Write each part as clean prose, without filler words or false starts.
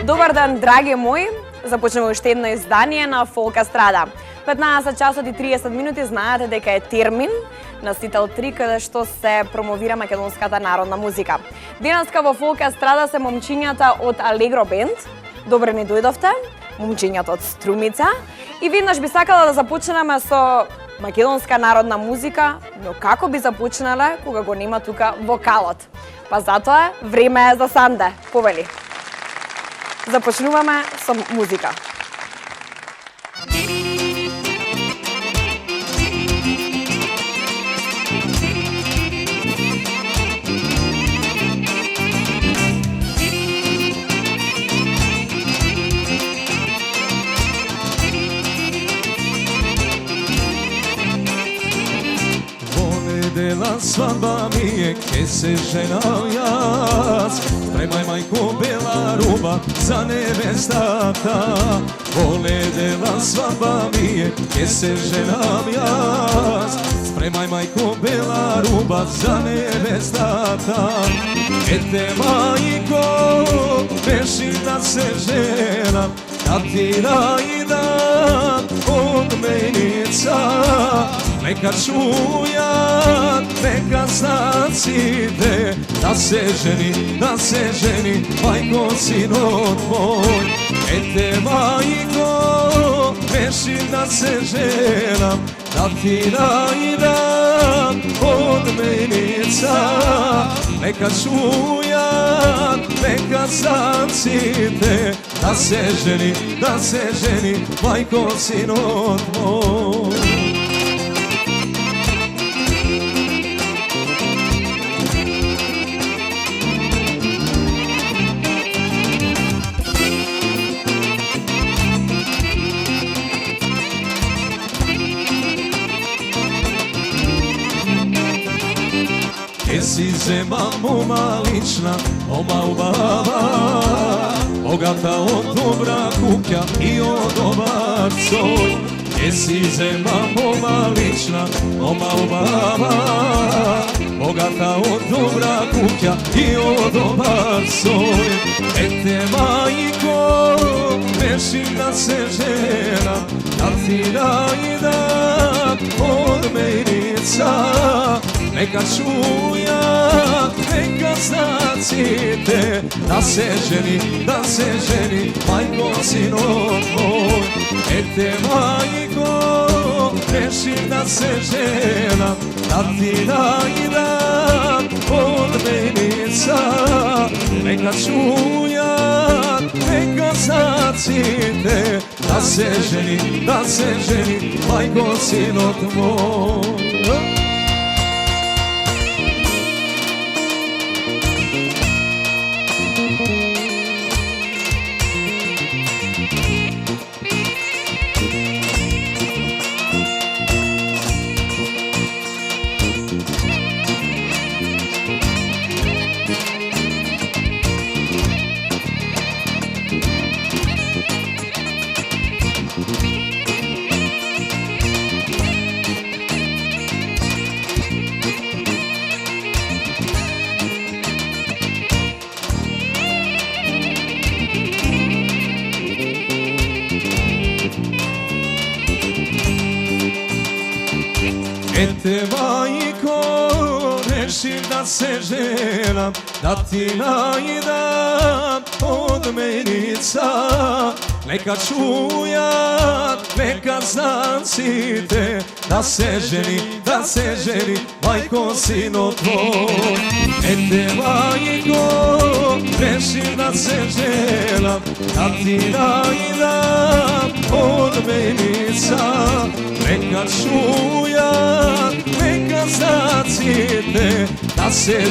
Добар ден, драги мои! Започнеме уште едно издание на Фолк Естрада. 15 часот и 30 минути знаете дека е термин на Сител 3 каде што се промовира македонската народна музика. Денеска во Фолк Естрада се момчињата од Алегро Бенд. Добре ни дојдовте, момчињата од Струмица. И веднаш би сакала да започнеме со македонска народна музика, но како би започнале кога го нема тука вокалот? Па затоа време е за Санде, повели. Започнуваме со музика. Dela svadba mi je, ke se ženam jaz. Spremaj majko bela ruba za nevestata. Vole dela svadba mi je, ke se ženam jaz. Spremaj majko bela ruba za nevestata. Ete majko, beši da se ženam, da ti rajdan od menica. Neka čujat, neka znacite, da se ženi, majko sinot moj. Ete majko, reši da se ženam, da ti najdam od menica. Neka čujat, neka znacite, da se ženi, majko sinot moj. Si zema moma lična, moma ubava, bogata od dobra kuća i od dobar coj. Si zema moma lična, moma ubava, bogata od dobra kuća i od dobar coj. Ete majko, rešim da se ženam, da ti najdam od menica. Neka čujat, neka znacite, da se ženi, majko sinot moj. Ete majko, rešim da se ženam, da ti najdam od menica. Neka čujat, neka znacite, da se ženi, majko sinot moj. Ete majko, rešim da se ženam, da ti najdam od menica. Neka čujat, neka znacite, da se ženi, majko sinot tvoj. Ete majko, rešim da se ženam, da ti najdam od menica. Neka čujat, neka znacite, da se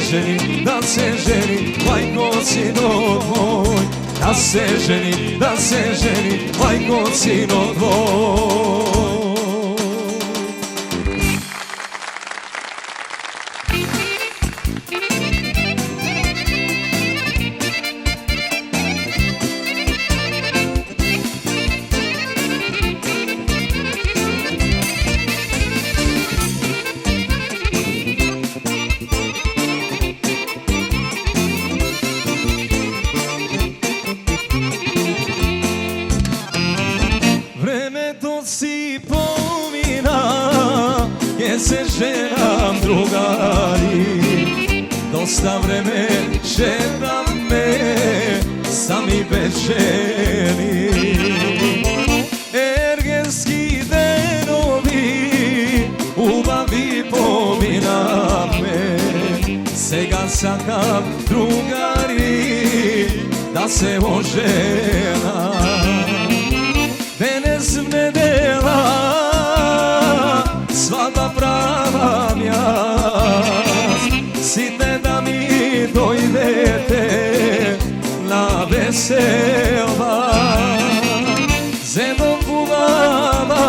ženi, majko sinot moj. Da se ženi, majko sinot moj. ženam drugari, dosta vreme žedam me, sami bez ženi. Ergenski denovi, ubavi pomina me, сега сакам другари да се ожена. Денес в недела свадба правам јас, сите да ми дојдете на веселба. Зедом убава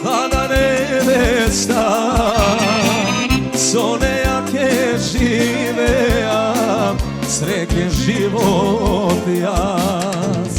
млада невеста, со неја ќе живеам среќен живот јас.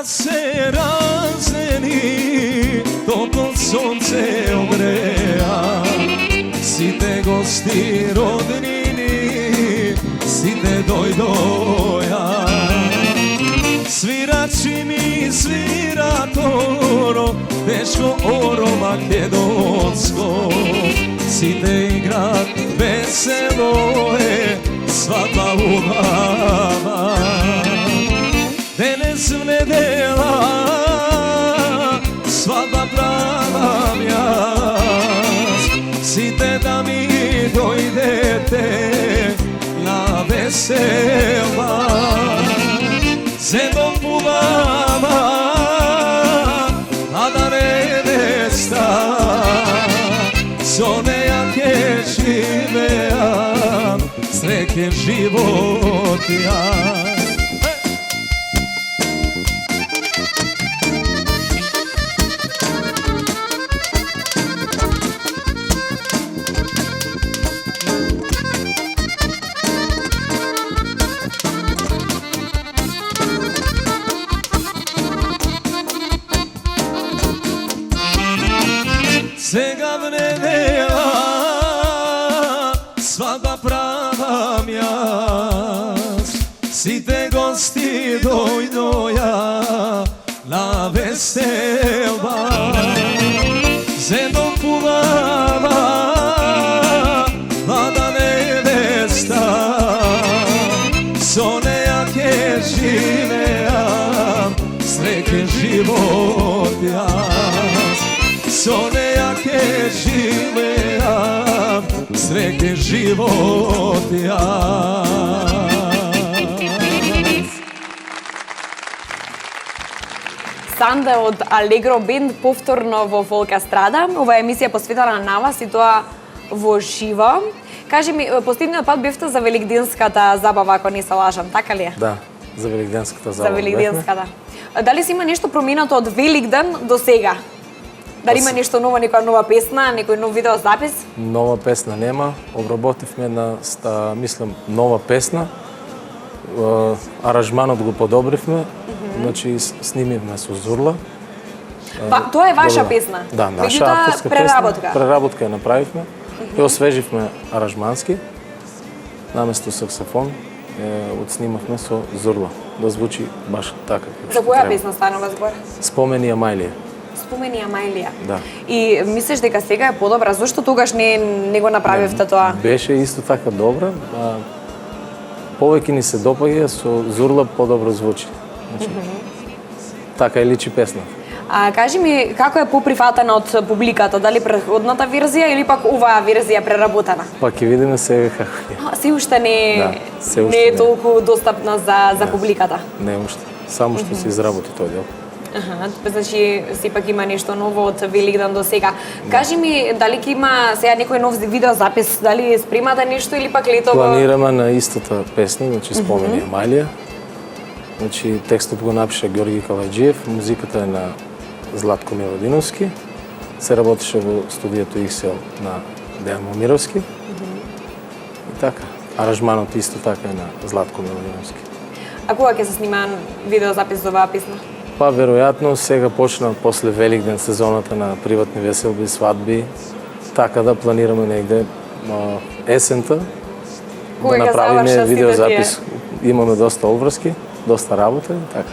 Se razeni, toplо сонце огреа, сите гости роднини, сите дојдоја. Свирачи ми свира торо, тешко оро македонско, сите играат весело е, свадба убава. Денес в недела свадба правам јас, сите да ми дојдете на веселба. Зедом убава млада невеста, со неја ќе живеам среќен живот јас. Сега в недела свадба правам јас, сите гости дојдоја на веселба. Зедом убава млада невеста, со неја ќе живеам среќен живот јас. Со неја ќе живеам среќен живот јас. Санда од Алегро Бенд повторно во Фолкастрада. Ова емисија посветена на вас и тоа во живо. Кажи ми, последниот пат бевте за великденската забава, ако не се лажам, така ли е? Да, за великденската забава. За великденската. Дали си има нешто променато од Великден до сега? Дали има нешто ново, некоја нова песна, некој нов видеозапис? Нова песна нема. Обработивме една, мислам, нова песна. Аранжманот го подобривме. Значи снимивме со Зурла. Па, тоа е ваша песна? Да, наша авторска песна. Преработка ја направивме. И освеживме аранжмански. Наместо саксофон отснимавме со Зурла. Да звучи баш така. За која песна станува збор? Спомени Амајлија. Спомени Амајлија. Да. И мислиш дека сега е подобра? Зошто тогаш не го направивте тоа? Беше исто така добра. Повеќе ни се допаѓа, со Зурла подобро звучи. Значи, така е личи песна. А кажи ми, како е поприфатена од публиката? Дали претходната верзија или пак оваа верзија преработена? Па ќе видиме сега како е. Се уште не е толку достапна за публиката? Не уште. Само што се изработи тој дел. Значи, сепак има нешто ново од Великден до сега. Кажи ми, дали ќе има сега некој нов видеозапис, дали спремате нешто или пак летово? Планираме на истата песна, значи Спомени Амајлија. Значи, текстот го напиша Ѓорги Калаџиев, музиката е на Златко Милодиновски. Се работеше во студијето Иксел на Дејан Момировски. И така. аранжманот исто така е на Златко Милојановски. А кога ќе се снима видеозапис за оваа песна? Па веројатно сега почна после Великден сезоната на приватни веселби, свадби, така да планираме негде есента Кога да ќе направиме завршат сите видеозапис. Имаме доста обврски, доста работа и така.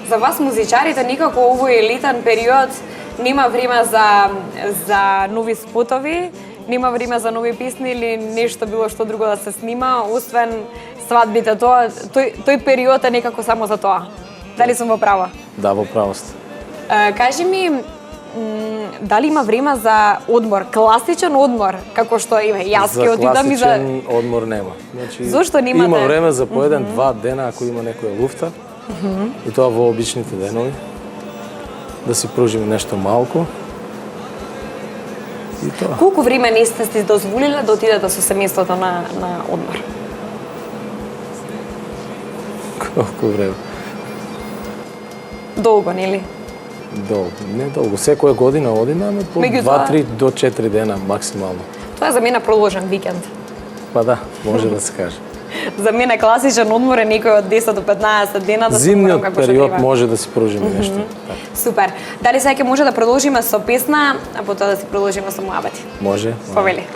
За вас музичарите никако овој елитен период нема време за нови спотови, нема време за нови песни или нешто било што друго да се снима, освен свадбите, тој период е некако само за тоа. Дали сум во права? Да, во право сте. Кажи ми, дали има време за одмор, класичен одмор, како што јас ќе отидам и за... класичен одмор нема. Значи, Зошто немате? Има време за по еден-два дена, ако има некоја луфта, и тоа во обичните денови, да си пружиме нешто малку. И тоа. Колку време не сте си дозволиле да отидете со семејството на одмор? Колку време? Долго, нели? Долго, не долго. Секоја година одиме, ама по 2-3 до 4 дена максимално. Тоа е за мене продолжен викенд. Па да, може да се каже. За мене класичен одмор е некој од 10 до 15 дена да се Зимниот одморам како што период треба. може да си пружиме нешто. Така. Супер. Дали сега ќе може да продолжиме со песна, а потоа да си продолжиме со муабети? Може. Повели.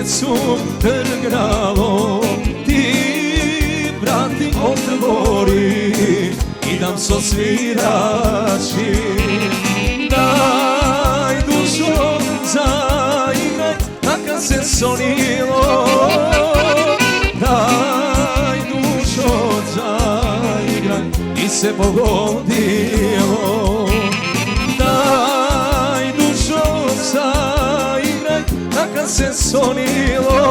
Sum trgralo, ti vrati otvori, idam so svirači. Daj dušo zaigraj, naka se sonilo. Daj dušo zaigraj, i se pogodilo. Daj dušo zaigraj, naka se sonilo.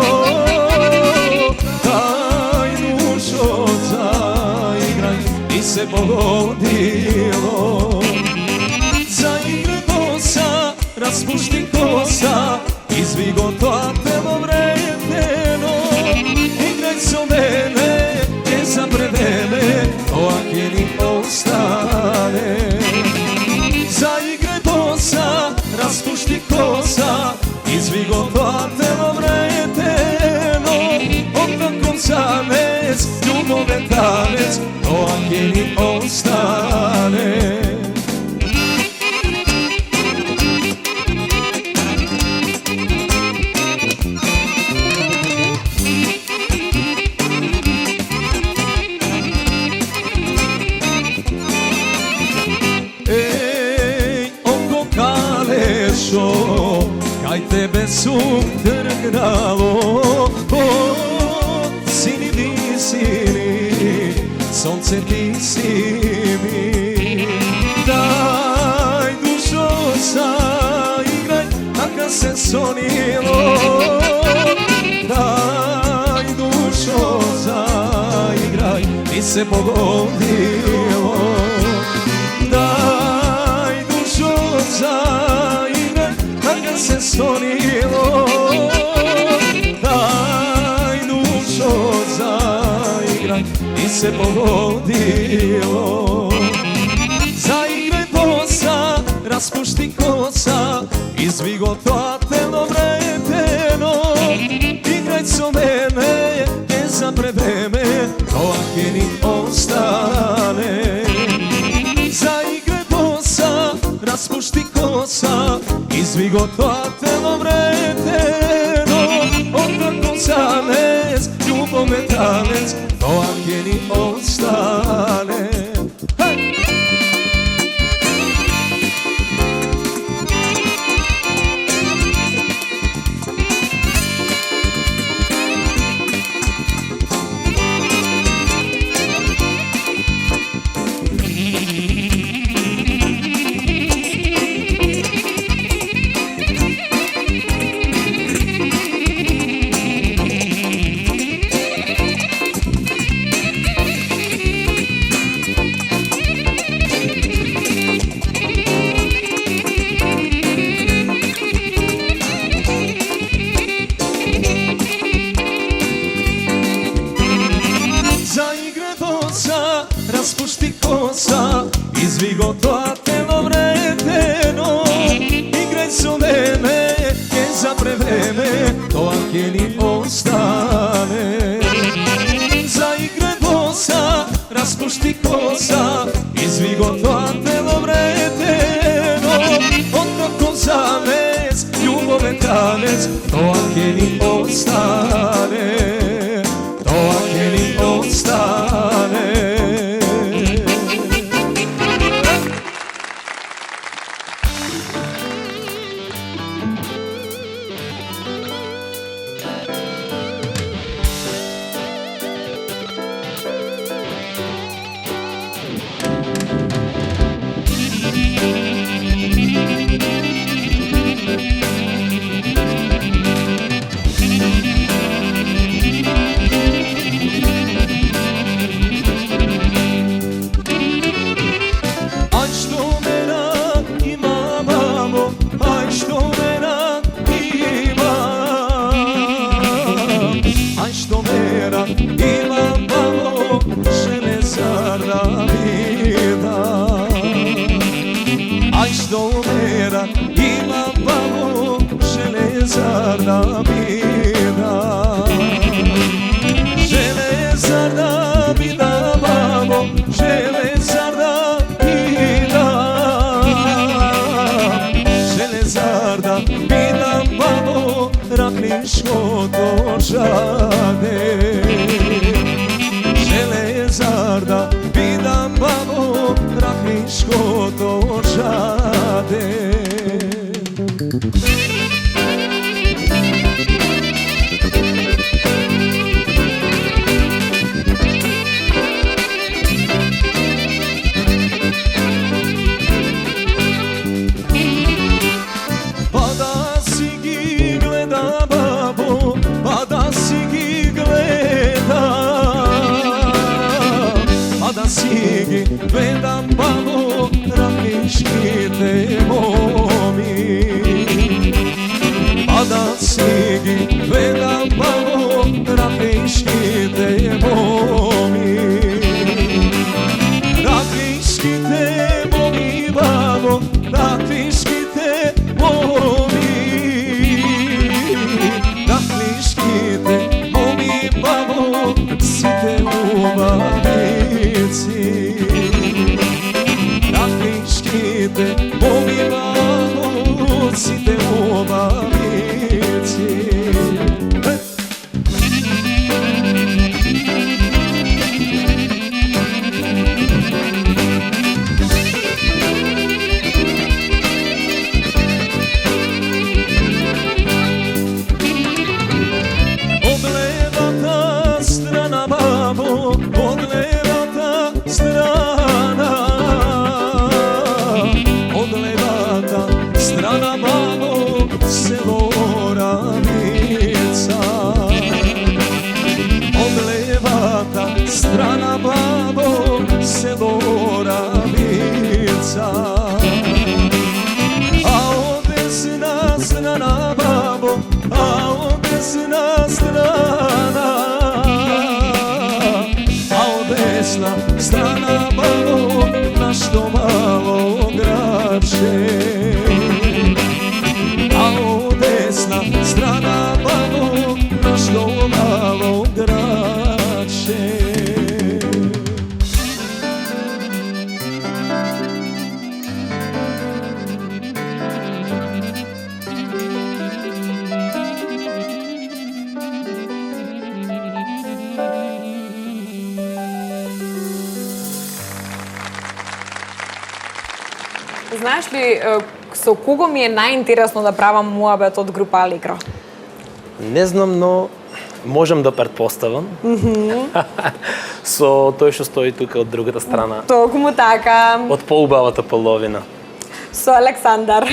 Daj dušo zaigraj, i se pogodilo. Zaigraj kosa, raspušti kosa, izvi gotovo telo vreteno. Igraj so mene, ne zaprevene, ovakje ni ostane. Zaigraj kosa, raspušti kosa, izvi gotovo telo vreteno. Otakom zanec, ljubove tanec, ovakje ni ostane. Kaj tebe sum trgnalo, sini visini, sonce ti si mi. Daj dušo zaigraj, naka se sonilo. Daj dušo zaigraj, mi se pogodilo. Daj dušo zaigraj, naka se sonilo. Daj dušo zaigraj, mi se pogodilo. Zaigraj bosa, raspušti kosa, izvi gotovo telo vreteno. Igraj so mene, ne zapreveme, ovakje ni ostane. Zaigraj bosa, raspušti kosa, izvi gotovo telo vreteno. Otakom zanec, ljubome tanec, ovakje ni ostane. Заигре доца, распушти коса, извий го тоа тело вредено. Играј со мене, ке запре време, тоа ке ни остане. Заигре доца, распушти коса, извий го тоа тело вредено. Откако замес, љубовен танец, тоа ке ни остане. Тоа ке ни остане. Железарда бидам бабо, рахнишкото жаде. Сиги, гледам бабо, рахнишките моми. Пада сиги, гледам бабо, рахнишките моми. Рахнишките моми, бабо, рахнишките моми. Рахнишките моми, бабо, сите убави. Рахнишките моми бабо, сите убавици. Од левата страна бабо, од левата страна, од левата страна бабо, село Равица. Од левата страна бабо, село Равица. А од десна страна бабо, а од десна страна, страна бабо, нашто мало градче. А од десна страна бабо, нашто мало градче. Знаеш ли со кого ми е најинтересно да правам муабет од група Алегро? Не знам, но можам да претпоставам. Со тој што стои тука од другата страна. Токму така. Од поубавата половина. Со Александар.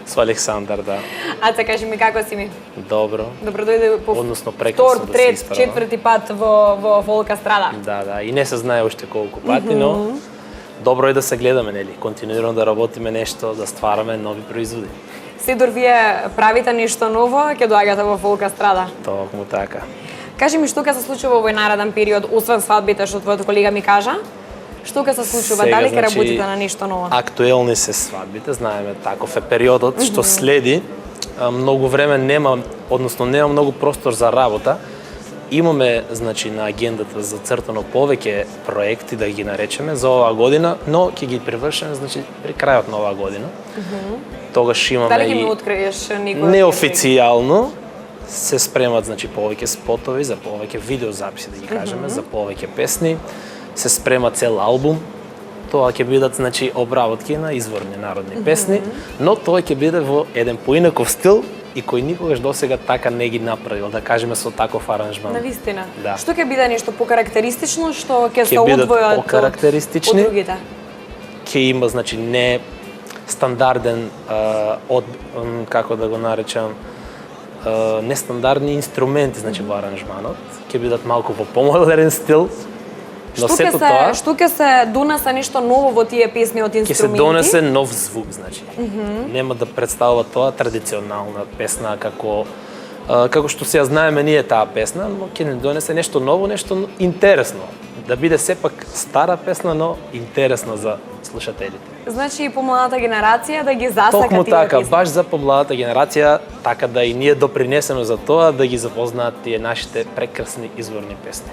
Со Александар, да. А те кажи ми како си ми? Добро. Добро дојде по односно прекрасно да се исправа. четврти пат во Волка страда. Да, и не се знае уште колку пати, но добро е да се гледаме, нели? Континуирано да работиме нешто, да ствараме нови производи. Седор, вие правите нешто ново, ќе доаѓате во Волка страда? Токму така. Кажи ми што ќе се случува во овој нареден период, освен свадбите што твојот колега ми кажа? Што ќе се случува? Сега, Дали ќе работите на нешто ново? Актуелни се свадбите, знаеме, таков е периодот што следи. Многу време нема, односно нема многу простор за работа. Имаме, значи, на агендата зацртано повеќе проекти, да ги наречеме, за оваа година, но ќе ги привршиме, значи, при крајот на оваа година. Тогаш имаме Дали ќе ми откриеш некој? Неофицијално се спремат, значи, повеќе спотови, за повеќе видеозаписи, да ги кажеме, за повеќе песни. Се спрема цел албум. Тоа ќе бидат, значи, обработки на изворни народни песни, но тоа ќе биде во еден поинаков стил и кој никогаш досега така не ги направил, да кажеме, со таков аранжман. Навистина. Да. Што ќе биде нешто покарактеристично што ќе се Ќе бидат одвои покарактеристични. од другите? Ќе има, значи, не стандарден како да го наречам, нестандардни инструменти, значи, во аранжманот. Ќе бидат малку во помодерен стил. Но сето тоа Што ќе се донесе нешто ново во тие песни од инструменти? ќе се донесе нов звук, значи. Нема да представува тоа традиционална песна како што се ја знаеме ние таа песна, но ќе не донесе нешто ново, нешто интересно. Да биде сепак стара песна, но интересна за слушателите. Значи и помладата генерација да ги засака Токму тие така, песни. баш за помладата генерација, така да и ние допринесеме за тоа да ги запознаат тие нашите прекрасни изворни песни.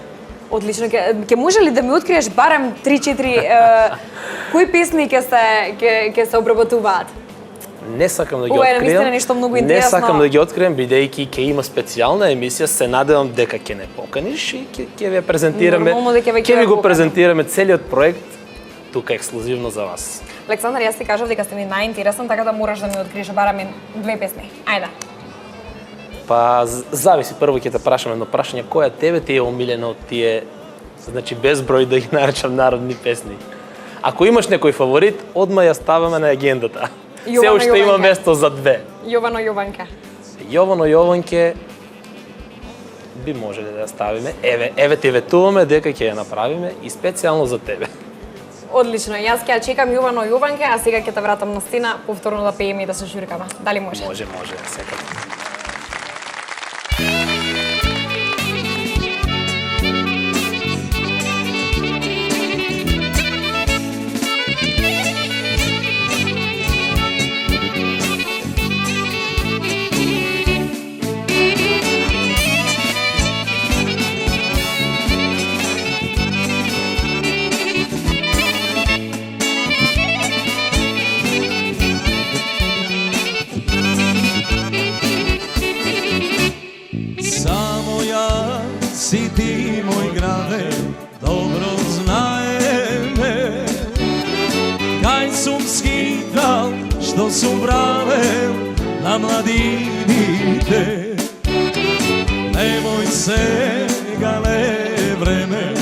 Одлично. Ќе може ли да ми откриеш барем 3-4 кои песни ќе се обработуваат? Не сакам да ги Ова е открием. наистина нешто многу Не интересно. сакам да ги открием, бидејќи ќе има специјална емисија, се надевам дека ќе не поканиш и ќе ве презентираме. Нормално дека веќе Ќе ви ве го поканам. презентираме целиот проект тука ексклузивно за вас. Александар, јас ти кажав дека сте ми најинтересен, така да мораш да ми откриеш барем 2 песни. Ајде. Па зависи, прво ќе те прашам едно прашање, која тебе ти е омилена од тие, значи безброј да ги наречам народни песни. Ако имаш некој фаворит, одма ја ставаме на агендата. Се уште има место за 2. Јовано Јованка. Јовано Јованке би можеле да ја ставиме. Еве ти ветуваме дека ќе ја направиме и специјално за тебе. Одлично. Јас ќе ја чекам Јовано Јованке, а сега ќе те вратам на сцена повторно да пееме и да се шуркаме. Дали може? Може, секако. Samo ja si ti moj grade, dobro znaeme. Kaj sum skital, što su brave na mladinite. Nemoj se gale vreme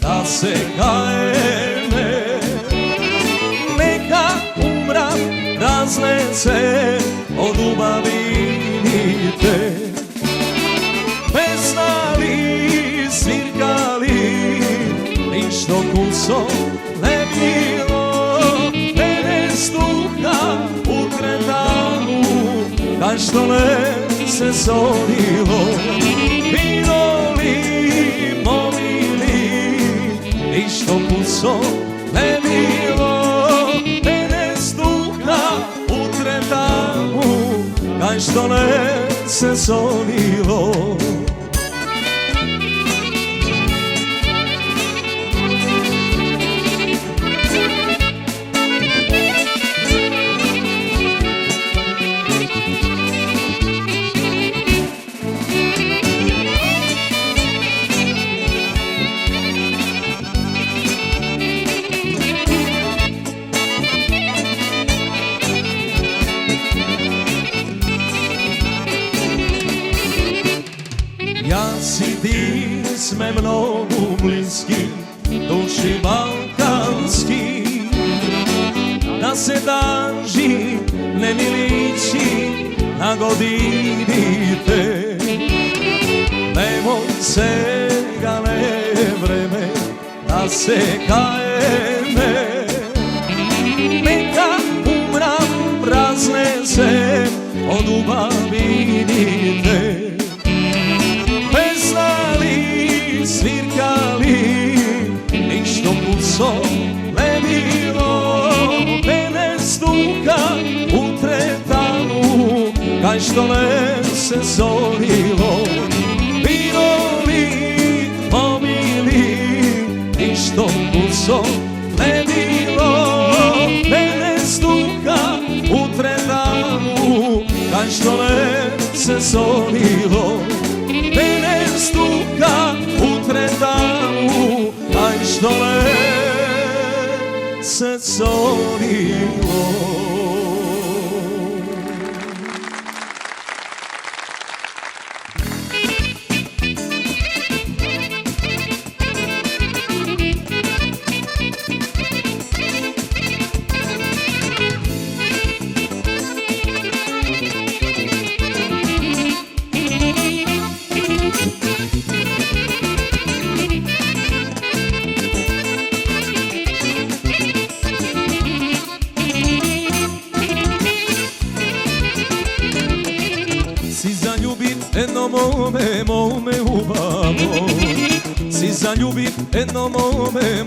da se kajeme. Neka umram raznese od ubavinite. Pesnali, svirkali, ništo kuso ne bilo. Mene stuha u kretalu, kaj što ne se solilo. Vidoli, molili, ništo kuso ne bilo. Mene stuha u kretalu, kaj što ne se solilo. Jaz i ti sme mnogo bliski, duši balkanski. Da se danži ne mi liči na godinite. Nemoj se gale vreme da se kajeme. Neka umram prazne se od ubavinite. Pesnali, soledilo, mene stuka u tretanu, kaj što ne se zorilo. Bilo li pomili, ništo u soledilo, mene stuka u tretanu, kaj što ne se zorilo. Mene stuka u tretanu, aj što ne se zorilo. Mome ubavo, si zaljubim jedno mome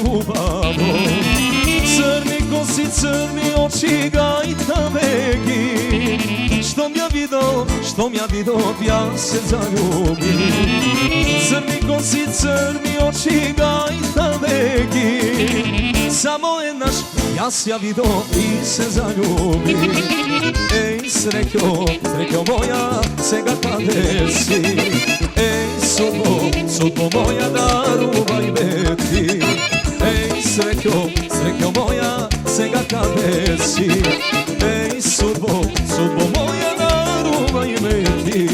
ubavo. Crni kosi, crni oči, gajta vegi, što mja vido, ja se zaljubim. Crni kosi, crni oči, gajta vegi, samo je naš, ja se vido i se zaljubim. Ej, srećo moja, sega kade si. Ej, sudbo moja, daruvaj me ti. Ej, srećo moja, sega kade si. Ej, sudbo moja, daruvaj me ti.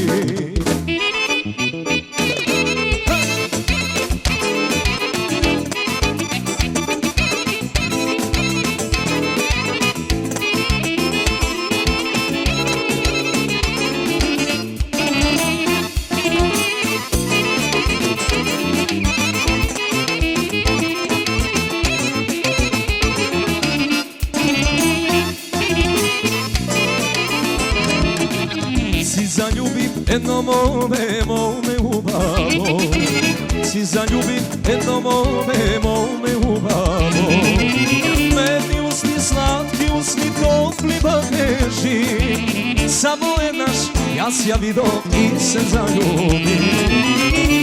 Jedno mome ubavo, si zaljubim jedno mome ubavo. Medni usni, slatki usni, topli bageži, samo je naš, ja vido i se zaljubim.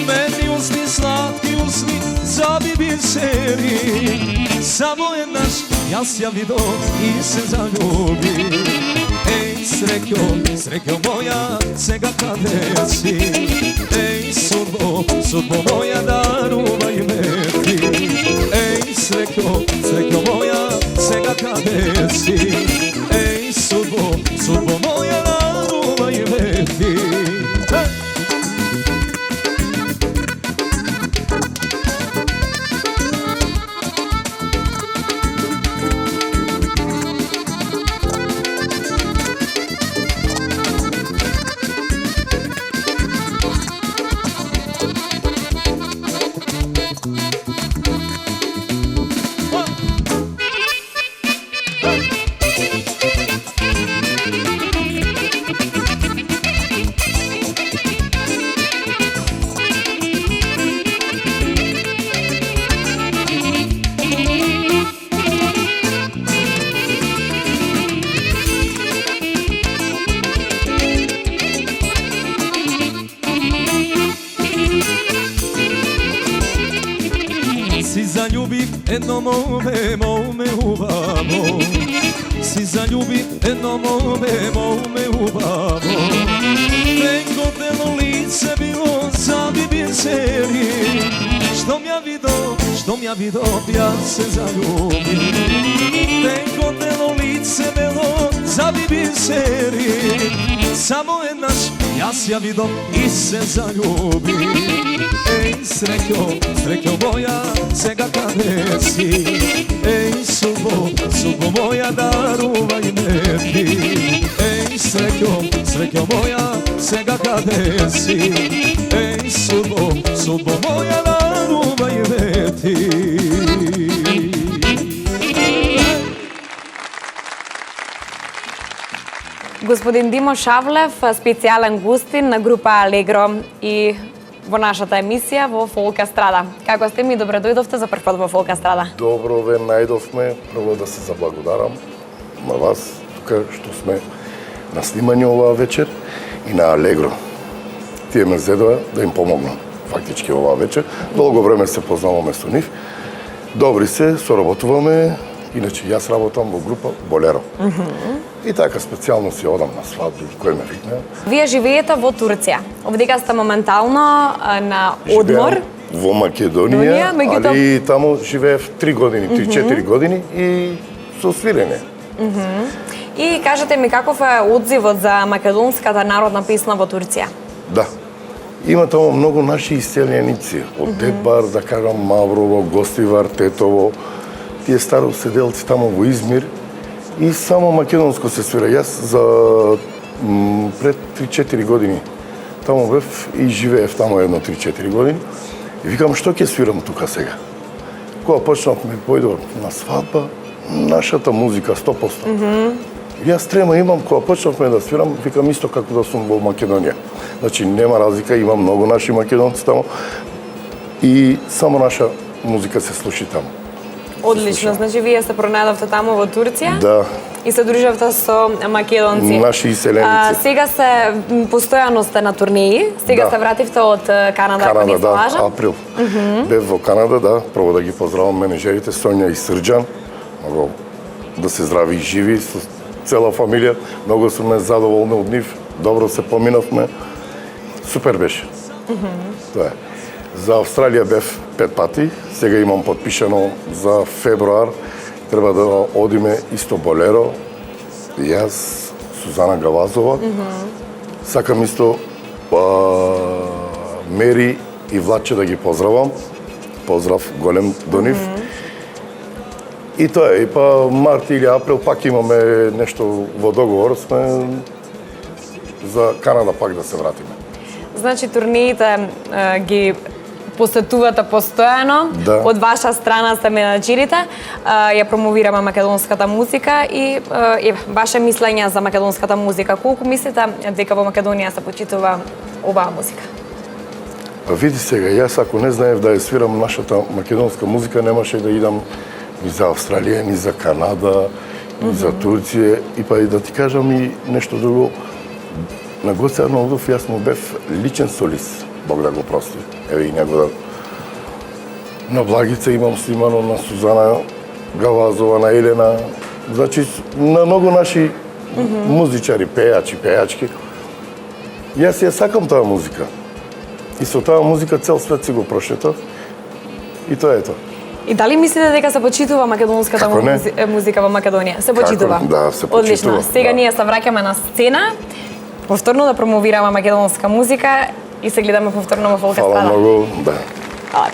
Medni usni, slatki usni, zabibi seri, samo je naš, ja vido i se zaljubim. Ej, srećo moja, sega kade si. Ej, sudbo moja, daruvaj me ti. Ej, srećo moja, sega kade si. Ej, sudbo moja, daruvaj me ti. Jedno mome ubavo, si zaljubim jedno mome ubavo. Neko telo lice bilo zabibim seri, što mja vido, ja se zaljubim. Neko telo lice bilo zabibim seri, samo je naš, ja vido i se zaljubim. Ej, srećo moja, sega kade si. Ej, sudbo moja, daruvaj me ti. Ej, srećo moja, sega kade si. Ej, sudbo moja, daruvaj me ti. Господин Димо Шавлев, специјален гостин на група Алегро и во нашата емисија во Фолк Естрада. Како сте ми, добре дојдовте за прв пат во Фолк Естрада. Добро ве најдовме. Прво да се заблагодарам на вас тука што сме на снимање оваа вечер и на Алегро. Тие ме зедоа да им помогнам фактички оваа вечер. Долго време се познаваме со нив. Добри се, соработуваме. Иначе јас работам во група Болеро. И така специјално си одам на свадби, кој ме викне. Вие живеете во Турција. Овдека сте моментално на одмор. Живеам во Македонија, али таму живеев 3 години, 3-4 години и со свирење. И кажете ми каков е одзивот за македонската народна песна во Турција? Да. Има таму многу наши иселјеници, од Детбар, да кажам, Маврово, Гостивар, Тетово, тие староседелци таму во Измир и само македонско се свира. Јас за пред 3-4 години таму бев и живеев таму едно 3-4 години и викам што ќе свирам тука сега. Кога почнавме појдов на свадба, нашата музика 100%. Јас трема имам, кога почнавме да свирам, викам исто како да сум во Македонија. Значи, нема разлика, има многу наши македонци таму и само наша музика се слуши таму. Одлично, значи вие се пронајдовте таму во Турција? Да. И се дружевте со македонци. Наши иселеници. Сега се постојано сте на турнеи. Сега се вративте од Канада, ако не се лажам. Април. Бев во Канада, да. Прво да ги поздравам менеджерите Сонја и Срџан. Многу да се здрави и живи со цела фамилија. Многу сме задоволни од нив. Добро се поминавме. Супер беше. Тоа е. За Австралија бев 5 пати. Сега имам подпишано за февруар. Треба да одиме исто Болеро. Јас, Сузана Гавазова. Сакам исто Мери и Владче да ги поздравам. Поздрав голем до нив. И тоа е. И па март или април пак имаме нешто во договор. Сме за Канада пак да се вратиме. Значи турнеите ги посетувате постојано, да. Од ваша страна сте менаџерите, ја промовираме македонската музика и ваше мислење за македонската музика. Колку мислите дека во Македонија се почитува оваа музика? Види сега, јас ако не знаев да ја свирам нашата македонска музика, немаше да идам ни за Австралија, ни за Канада, ни за Турција, и па и да ти кажам и нешто друго. На Гоце Арнолдов јас му бев личен солист. Бог да го прости. Еве и него да... На Благица имам снимано, на Сузана Гавазова, на Елена. Значи, на многу наши музичари, пејачки. Јас ја сакам таа музика. И со таа музика цел свет си го прошетав. И тоа е тоа. И дали мислите дека се почитува македонската музика во Македонија? Се почитува? Да, се почитува. Одлично. Сега ние се враќаме на сцена, повторно да промовираме македонска музика и се гледаме повторно во Фолк Естрада. Фала многу, да. Фала.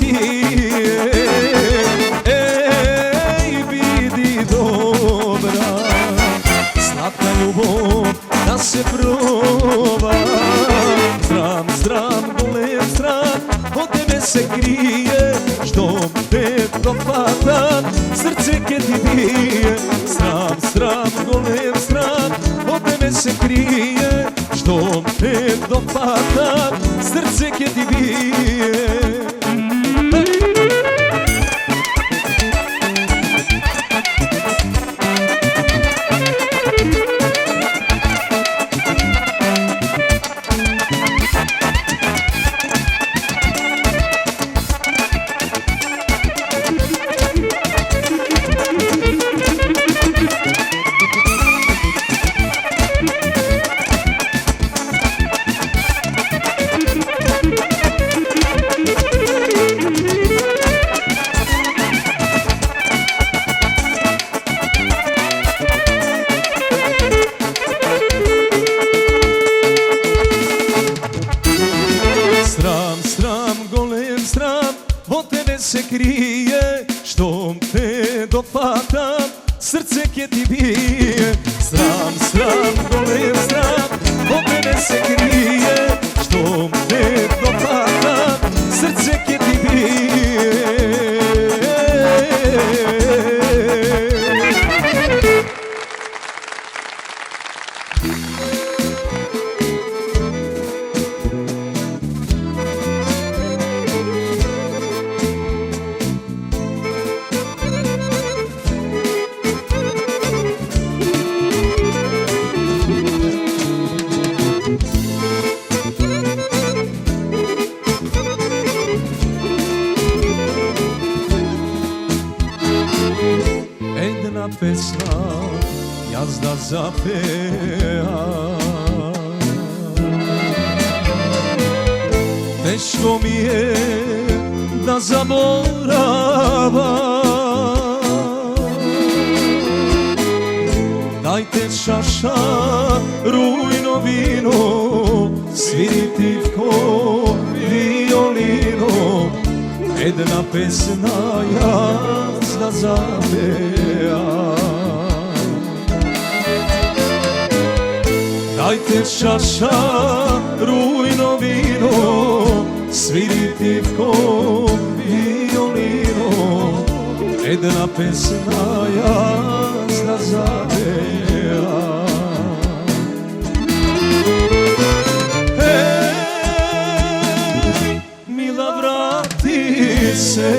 pije. Ej, vidi dobra, slatka ljubav da se proba. Zdram, zdram, golem zdram, od tebe se krije, što te dopada, srce ke ti bije. Zdram, zdram, golem zdram, od tebe se krije, što te dopada, srce ke ti bije. Se krije, što te dopada, srce ke ti bije. Sram, sram, golem sram, od tebe se krije, što te dopada, srce ke ti bije. Pesma jazda zapeva, teško mi je da zaborava. Dajte čaša rujno vino, sviriti ko violino, jedna pesma jazda zapeva. Dajte čaša rujno vino, sviriti ko violino, jedna pesma jazda zapeva. Ej, mila, vrati se,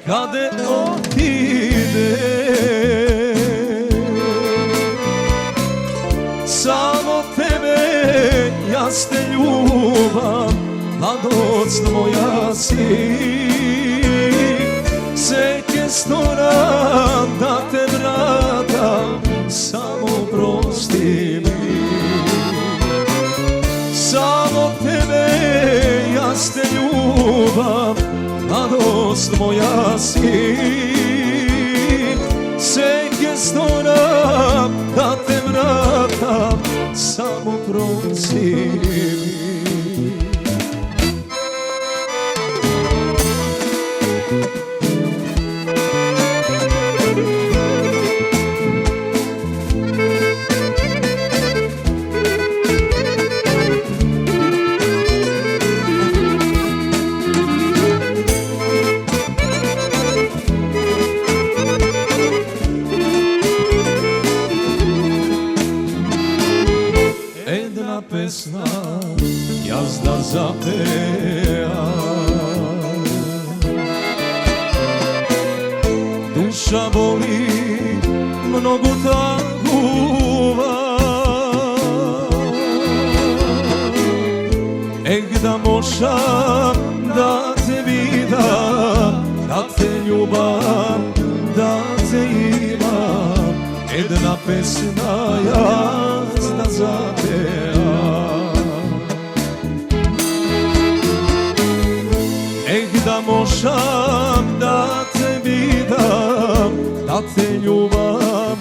kade otide, samo tebe jas te ljubam, mladost moja si. Seke storam da te vratam, samo prosti mi. Samo tebe jas te ljubam, mladost moja si. Seke storam da te vratam, samo prosi mi. Pesma jazda zapeva, duša boli, mnogo taguva. Da možam da te vidam, da te ljubam, da te imam, jedna pesma jazda zapeva. Da možam da te vidam, da te ljubam,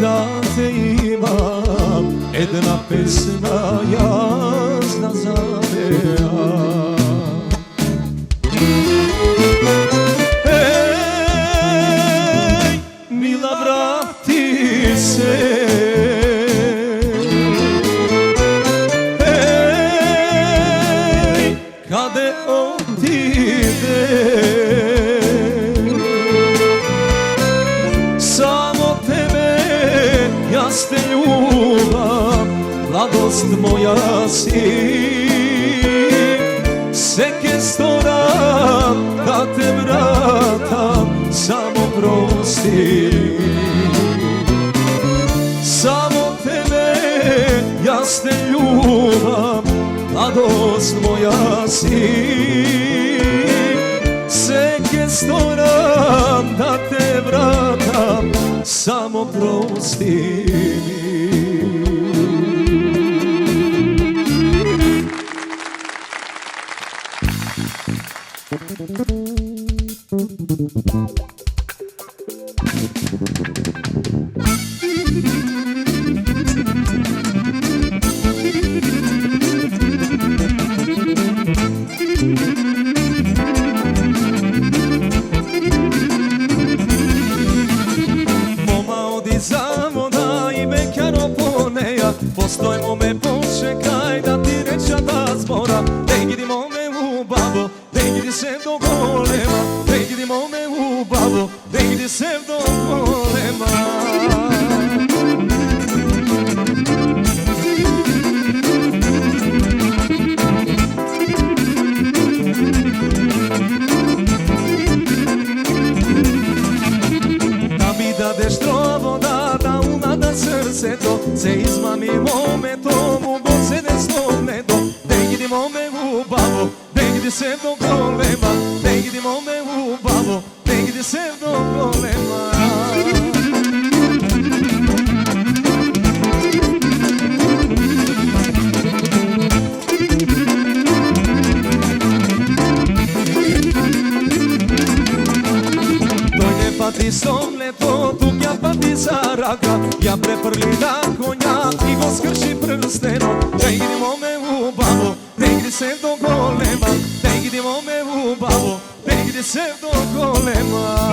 da te imam, Една песна јас да завеам. Мила, врати се. Каде отиде? Само тебе јас те љубам, младост моја си. Се ке сторам да те вратам, само прости. Само тебе јас те љубам, mladost moja si. Se ке сторам да те вратам, само прости ми. Postojmo me počekaj da ti reća ta zbora. Ne idimo me u babo, ne idi se do golema. Ne idimo me u babo, ne idi se do golema. Da mi dadeš trovo da umada srceto, se izmami momentom u god se ne slomnedo. Ne idimo me u babo, ne idi se do golema. Ne idimo me u babo, ne idi se do golema. Pa ti somleto, tuk ja pa ti zaraka. Ja preprli na konja i go skrši prsteno. Ne idimo me u babo, ne idi se do golema. Ne idimo me u babo, ne idi se do golema.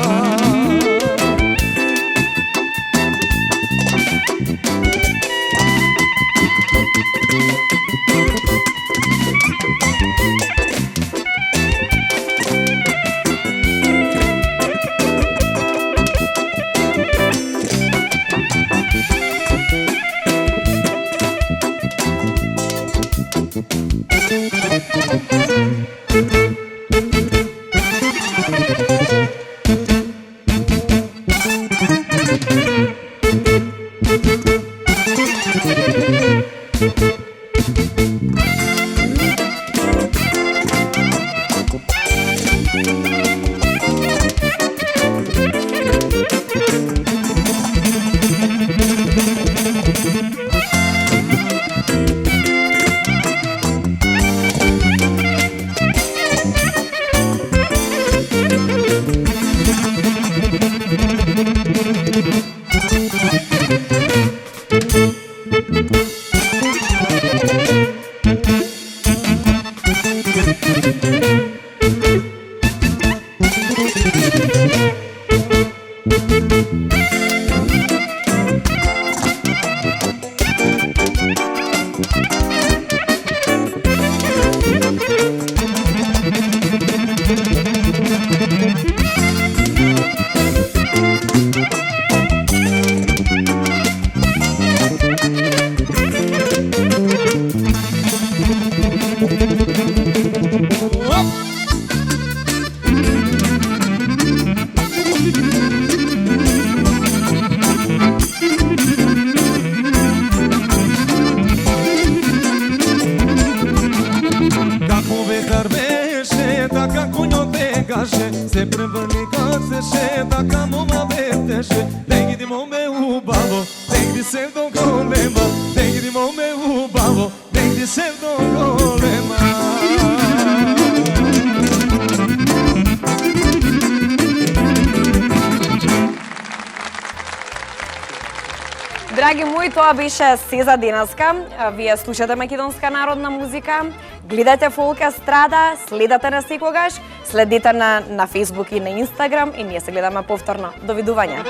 Драги мои, тоа беше се за денеска. Вие слушате македонска народна музика, гледате Фолк Естрада, следете на секогаш, следете на Facebook и на Instagram и ние се гледаме повторно. Довидување.